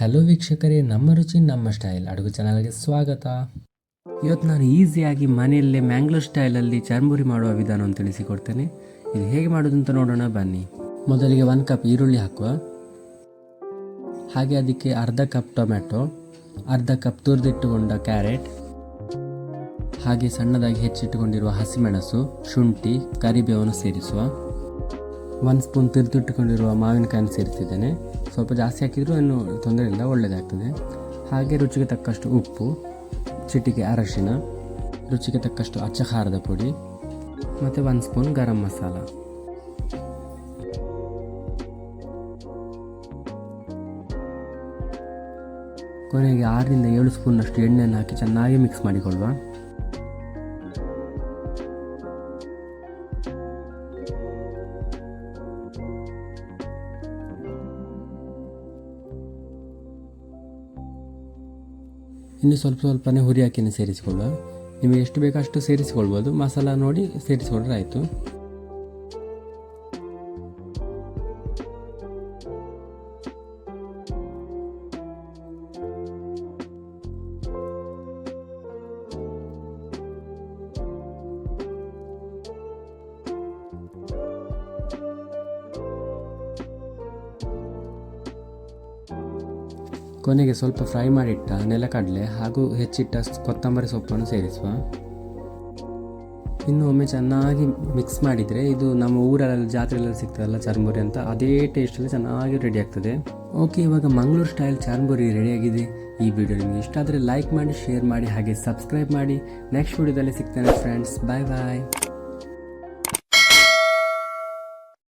Hello ವೀಕ್ಷಕರೇ, ನಮ್ಮ ರುಚಿ ನಮ್ಮ ಸ್ಟೈಲ್ ಅಡುಗೆ ಚಾನಲ್ಗೆ ಸ್ವಾಗತ. ಇವತ್ತು ನಾನು ಈಸಿಯಾಗಿ ಮನೆಯಲ್ಲೇ ಮ್ಯಾಂಗ್ಳೂರ್ ಸ್ಟೈಲಲ್ಲಿ ಚರ್ಮುರಿ ಮಾಡುವ ವಿಧಾನವನ್ನು ತಿಳಿಸಿಕೊಡ್ತೇನೆ. ಇದು ಹೇಗೆ ಮಾಡೋದು ಅಂತ ನೋಡೋಣ ಬನ್ನಿ. ಮೊದಲಿಗೆ 1 ಕಪ್ ಈರುಳ್ಳಿ ಹಾಕುವ, ಹಾಗೆ ಅದಕ್ಕೆ ಅರ್ಧ ಕಪ್ ಟೊಮೆಟೊ, ಅರ್ಧ ಕಪ್ ತುರಿದಿಟ್ಟುಕೊಂಡ ಕ್ಯಾರೆಟ್, ಹಾಗೆ ಸಣ್ಣದಾಗಿ ಹೆಚ್ಚಿಟ್ಟುಕೊಂಡಿರುವ ಹಸಿಮೆಣಸು, ಶುಂಠಿ, ಕರಿಬೇವನ್ನು ಸೇರಿಸುವ. 1 ಸ್ಪೂನ್ ತುರಿದಿಟ್ಟುಕೊಂಡಿರುವ ಮಾವಿನಕಾಯನ್ನು ಸೇರಿಸಿದ್ದೇನೆ. ಸ್ವಲ್ಪ ಜಾಸ್ತಿ ಹಾಕಿದರೂ ಏನು ತೊಂದರೆ ಇಲ್ಲ, ಒಳ್ಳೆಯದಾಗ್ತದೆ. ಹಾಗೆ ರುಚಿಗೆ ತಕ್ಕಷ್ಟು ಉಪ್ಪು, ಚಿಟಿಕೆ ಅರಶಿನ, ರುಚಿಗೆ ತಕ್ಕಷ್ಟು ಅಚ್ಚ ಖಾರದ ಪುಡಿ ಮತ್ತು 1 ಸ್ಪೂನ್ ಗರಂ ಮಸಾಲ. ಕೊನೆಗೆ 6 ರಿಂದ 7 ಸ್ಪೂನ್ನಷ್ಟು ಎಣ್ಣೆಯನ್ನು ಹಾಕಿ ಚೆನ್ನಾಗಿ ಮಿಕ್ಸ್ ಮಾಡಿಕೊಳ್ಳುವ. ಇನ್ನು ಸ್ವಲ್ಪನೇ ಹುರಿ ಹಾಕಿನೇ ಸೇರಿಸಿಕೊಳ್ಳುವ. ನಿಮಗೆ ಎಷ್ಟು ಬೇಕೋ ಅಷ್ಟು ಸೇರಿಸಿಕೊಳ್ಬೋದು, ಮಸಾಲ ನೋಡಿ ಸೇರಿಸಿಕೊಂಡ್ರೆ ಆಯಿತು. ಕೊನೆಗೆ ಸ್ವಲ್ಪ ಫ್ರೈ ಮಾಡಿಟ್ಟ ನೆಲಕಡಲೆ ಹಾಗೂ ಹೆಚ್ಚಿಟ್ಟ ಕೊತ್ತಂಬರಿ ಸೊಪ್ಪನ್ನು ಸೇರಿಸುವ. ಇನ್ನು ಒಮ್ಮೆ ಚೆನ್ನಾಗಿ ಮಿಕ್ಸ್ ಮಾಡಿದರೆ ಇದು ನಮ್ಮ ಊರಲ್ಲಿ ಜಾತ್ರೆಯಲ್ಲಿ ಸಿಗ್ತದಲ್ಲ ಚರ್ಮುರಿ ಅಂತ, ಅದೇ ಟೇಸ್ಟಲ್ಲಿ ಚೆನ್ನಾಗಿ ರೆಡಿ ಆಗ್ತದೆ. ಓಕೆ, ಇವಾಗ ಮಂಗಳೂರು ಸ್ಟೈಲ್ ಚರ್ಮುರಿ ರೆಡಿಯಾಗಿದೆ. ಈ ವಿಡಿಯೋ ನಿಮಗೆ ಇಷ್ಟ ಆದರೆ ಲೈಕ್ ಮಾಡಿ, ಶೇರ್ ಮಾಡಿ, ಹಾಗೆ ಸಬ್ಸ್ಕ್ರೈಬ್ ಮಾಡಿ. ನೆಕ್ಸ್ಟ್ ವಿಡಿಯೋದಲ್ಲಿ ಸಿಗ್ತೇನೆ ಫ್ರೆಂಡ್ಸ್. ಬಾಯ್ ಬಾಯ್.